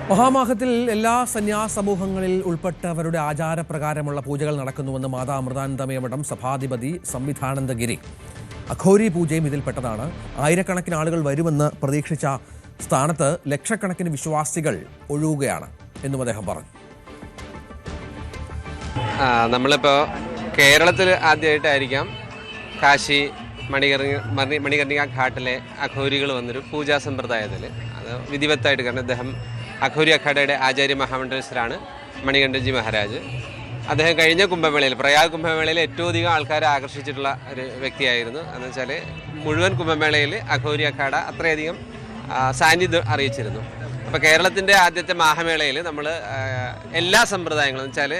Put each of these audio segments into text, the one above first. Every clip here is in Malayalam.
മഹാമാഘത്തിൽ എല്ലാ സന്യാസ സമൂഹങ്ങളിൽ ഉൾപ്പെട്ടവരുടെ ആചാരപ്രകാരമുള്ള പൂജകൾ നടക്കുന്നുവെന്ന് മാതാ അമൃതാനന്ദമയ മഠം സഭാധിപതി സംവിധാനന്ദഗിരി. അഘോരി പൂജയും ഇതിൽപ്പെട്ടതാണ്. ആയിരക്കണക്കിന് ആളുകൾ വരുമെന്ന് പ്രതീക്ഷിച്ച സ്ഥാനത്ത് ലക്ഷക്കണക്കിന് വിശ്വാസികൾ ഒഴുകുകയാണ് എന്നും അദ്ദേഹം പറഞ്ഞു. നമ്മളിപ്പോൾ കേരളത്തിൽ ആദ്യമായിട്ടായിരിക്കാം കാശി മണികർണിക ഘാട്ടിലെ അഘോരികൾ വന്നൊരു പൂജാ സമ്പ്രദായത്തിൽ അത് വിധിവത്തായിട്ട്. കാരണം അദ്ദേഹം അഘോരി അഖാഡയുടെ ആചാര്യ മഹാമണ്ഡലസ്ഥരാണ് മണികണ്ഠൻജി മഹാരാജ്. അദ്ദേഹം കഴിഞ്ഞ കുംഭമേളയിൽ, പ്രയാഗ് കുംഭമേളയിൽ ഏറ്റവും അധികം ആൾക്കാരെ ആകർഷിച്ചിട്ടുള്ള ഒരു വ്യക്തിയായിരുന്നു. എന്ന് വെച്ചാൽ മുഴുവൻ കുംഭമേളയിൽ അഘോരി അഖാഡ അത്രയധികം സാന്നിധ്യം അറിയിച്ചിരുന്നു. അപ്പോൾ കേരളത്തിൻ്റെ ആദ്യത്തെ മഹാമേളയിൽ നമ്മൾ എല്ലാ സമ്പ്രദായങ്ങളും എന്ന് വെച്ചാൽ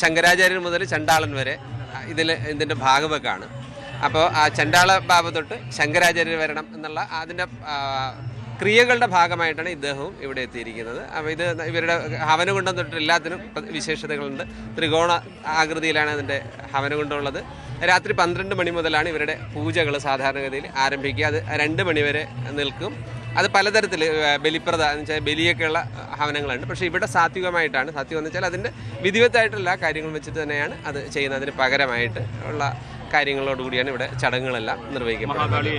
ശങ്കരാചാര്യർ മുതൽ ചണ്ടാളൻ വരെ ഇതിൻ്റെ ഭാഗമൊക്കെയാണ്. അപ്പോൾ ആ ചണ്ടാള ബാബ തൊട്ട് ശങ്കരാചാര്യർ വരണം എന്നുള്ള അതിൻ്റെ ക്രിയകളുടെ ഭാഗമായിട്ടാണ് ഇദ്ദേഹവും ഇവിടെ എത്തിയിരിക്കുന്നത്. അപ്പോൾ ഇത് ഇവരുടെ ഹവനകുണ്ഡം തൊട്ട് എല്ലാത്തിനും വിശേഷതകളുണ്ട്. ത്രികോണ ആകൃതിയിലാണ് അതിൻ്റെ ഹവനകുണ്ഡമുള്ളത്. രാത്രി 12 മണി മുതലാണ് ഇവരുടെ പൂജകൾ സാധാരണഗതിയിൽ ആരംഭിക്കുക. അത് 2 മണി വരെ നിൽക്കും. അത് പലതരത്തിൽ ബലിപ്രദ എന്ന് വെച്ചാൽ ബലിയൊക്കെയുള്ള ഹവനങ്ങളുണ്ട്. പക്ഷേ ഇവിടെ സാത്വികമായിട്ടാണ്. സാത്വികം എന്ന് വെച്ചാൽ അതിൻ്റെ വിധിവത്തായിട്ടുള്ള കാര്യങ്ങൾ വെച്ചിട്ട് തന്നെയാണ് അത് ചെയ്യുന്നത്. അതിന് പകരമായിട്ട് ഉള്ള കാര്യങ്ങളോടുകൂടിയാണ് ഇവിടെ ചടങ്ങുകളെല്ലാം നിർവഹിക്കപ്പെടുന്നത്.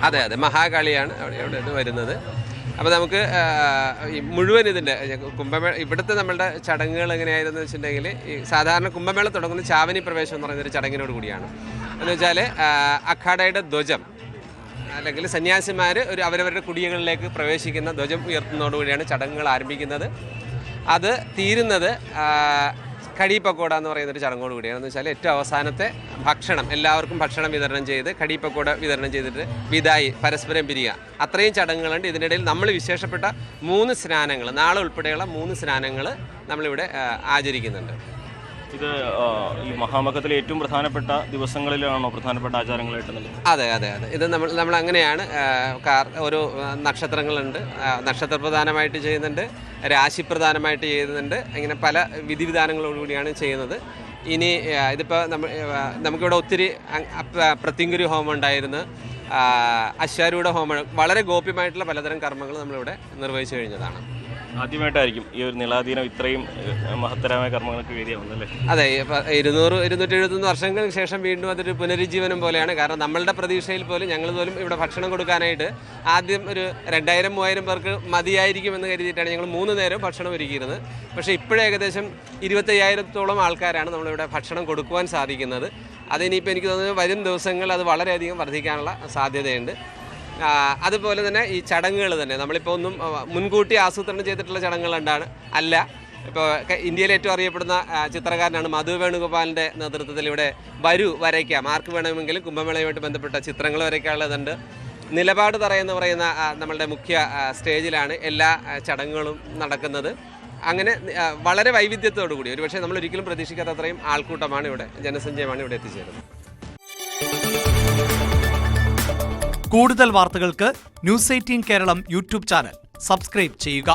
അതെ, മഹാകാളിയാണ് അവിടെ വരുന്നത്. അപ്പോൾ നമുക്ക് മുഴുവൻ ഇതിൻ്റെ കുംഭമേള ഇവിടുത്തെ നമ്മളുടെ ചടങ്ങുകൾ എങ്ങനെയായിരുന്നു വെച്ചിട്ടുണ്ടെങ്കിൽ, ഈ സാധാരണ കുംഭമേള തുടങ്ങുന്ന ചാവനി പ്രവേശം എന്ന് പറയുന്നൊരു ചടങ്ങിനോട് കൂടിയാണ്. എന്ന് വെച്ചാൽ അഖാഡയുടെ ധ്വജം അല്ലെങ്കിൽ സന്യാസിമാർ അവരവരുടെ കുടിയകളിലേക്ക് പ്രവേശിക്കുന്ന ധ്വജം ഉയർത്തുന്നതോടുകൂടിയാണ് ചടങ്ങുകൾ ആരംഭിക്കുന്നത്. അത് തീരുന്നത് കടി പക്കോട എന്ന് പറയുന്നൊരു ചടങ്ങോട് കൂടിയാണ്. എന്ന് വെച്ചാൽ ഏറ്റവും അവസാനത്തെ ഭക്ഷണം, എല്ലാവർക്കും ഭക്ഷണം വിതരണം ചെയ്ത് കടി പക്കോട വിതരണം ചെയ്തിട്ട് വിദായി പരസ്പരം പിരിയുക. അത്രയും ചടങ്ങുകളുണ്ട്. ഇതിനിടയിൽ നമ്മൾ വിശേഷപ്പെട്ട 3 സ്നാനങ്ങൾ, നാളെ ഉൾപ്പെടെയുള്ള 3 സ്നാനങ്ങൾ നമ്മളിവിടെ ആചരിക്കുന്നുണ്ട്. ഇത് ഈ മഹാമഘത്തിലെ ഏറ്റവും പ്രധാനപ്പെട്ട ദിവസങ്ങളിലാണോ പ്രധാനപ്പെട്ട ആചാരങ്ങളായിട്ട്? അതെ. ഇത് നമ്മൾ അങ്ങനെയാണ്. ഓരോ നക്ഷത്രങ്ങളുണ്ട്, നക്ഷത്രപ്രധാനമായിട്ട് ചെയ്യുന്നുണ്ട്, രാശിപ്രധാനമായിട്ട് ചെയ്യുന്നുണ്ട്. ഇങ്ങനെ പല വിധിവിധാനങ്ങളോടുകൂടിയാണ് ചെയ്യുന്നത്. ഇനി ഇതിപ്പോൾ നമുക്കിവിടെ ഒത്തിരി പ്രത്യങ്കുരി ഹോമം ഉണ്ടായിരുന്നു, അശ്വാരൂഢ ഹോമം, വളരെ ഗോപ്യമായിട്ടുള്ള പലതരം കർമ്മങ്ങൾ നമ്മളിവിടെ നിർവഹിച്ചു കഴിഞ്ഞതാണ്. ആദ്യമായിട്ടായിരിക്കും ഈ ഒരു നിളാധീനം ഇത്രയും മഹത്തരമായ കർമ്മങ്ങൾക്ക് വേദിയാവുന്നല്ലേ? അതെ, 200-271 വർഷങ്ങൾക്ക് ശേഷം വീണ്ടും അതൊരു പുനരുജ്ജീവനം പോലെയാണ്. കാരണം നമ്മളുടെ പ്രതീക്ഷയിൽ പോലും ഞങ്ങൾ പോലും ഇവിടെ ഭക്ഷണം കൊടുക്കാനായിട്ട് ആദ്യം ഒരു 2000-3000 പേർക്ക് മതിയായിരിക്കുമെന്ന് കരുതിയിട്ടാണ് ഞങ്ങൾ 3 നേരം ഭക്ഷണം ഒരുക്കിയിരുന്നത്. പക്ഷേ ഇപ്പോഴേകദേശം 25,000-ഓളം ആൾക്കാരാണ് നമ്മളിവിടെ ഭക്ഷണം കൊടുക്കുവാൻ സാധിക്കുന്നത്. അതിനിപ്പോൾ എനിക്ക് തോന്നുന്നത് വരും ദിവസങ്ങൾ അത് വളരെയധികം വർദ്ധിക്കാനുള്ള സാധ്യതയുണ്ട്. അതുപോലെ തന്നെ ഈ ചടങ്ങുകൾ തന്നെ നമ്മളിപ്പോൾ ഒന്നും മുൻകൂട്ടി ആസൂത്രണം ചെയ്തിട്ടുള്ള ചടങ്ങുകളുണ്ടാണ് അല്ല. ഇപ്പോൾ ഇന്ത്യയിലെ ഏറ്റവും അറിയപ്പെടുന്ന ചിത്രകാരനാണ് മധു വേണുഗോപാലിൻ്റെ നേതൃത്വത്തിൽ ഇവിടെ വരയ്ക്കാം, ആർക്ക് വേണമെങ്കിലും കുംഭമേളയുമായിട്ട് ബന്ധപ്പെട്ട ചിത്രങ്ങൾ വരയ്ക്കാനുള്ളതുണ്ട്. നിലപാട് എന്ന് പറയുന്ന നമ്മളുടെ മുഖ്യ സ്റ്റേജിലാണ് എല്ലാ ചടങ്ങുകളും നടക്കുന്നത്. അങ്ങനെ വളരെ വൈവിധ്യത്തോടു കൂടി, ഒരുപക്ഷെ നമ്മൾ ഒരിക്കലും പ്രതീക്ഷിക്കാത്ത അത്രയും ആൾക്കൂട്ടമാണ് ഇവിടെ, ജനസഞ്ചയമാണ് ഇവിടെ എത്തിച്ചേരുന്നത്. കൂടുതൽ വാർത്തകൾക്ക് news 18 Keralam YouTube channel subscribe ചെയ്യുക.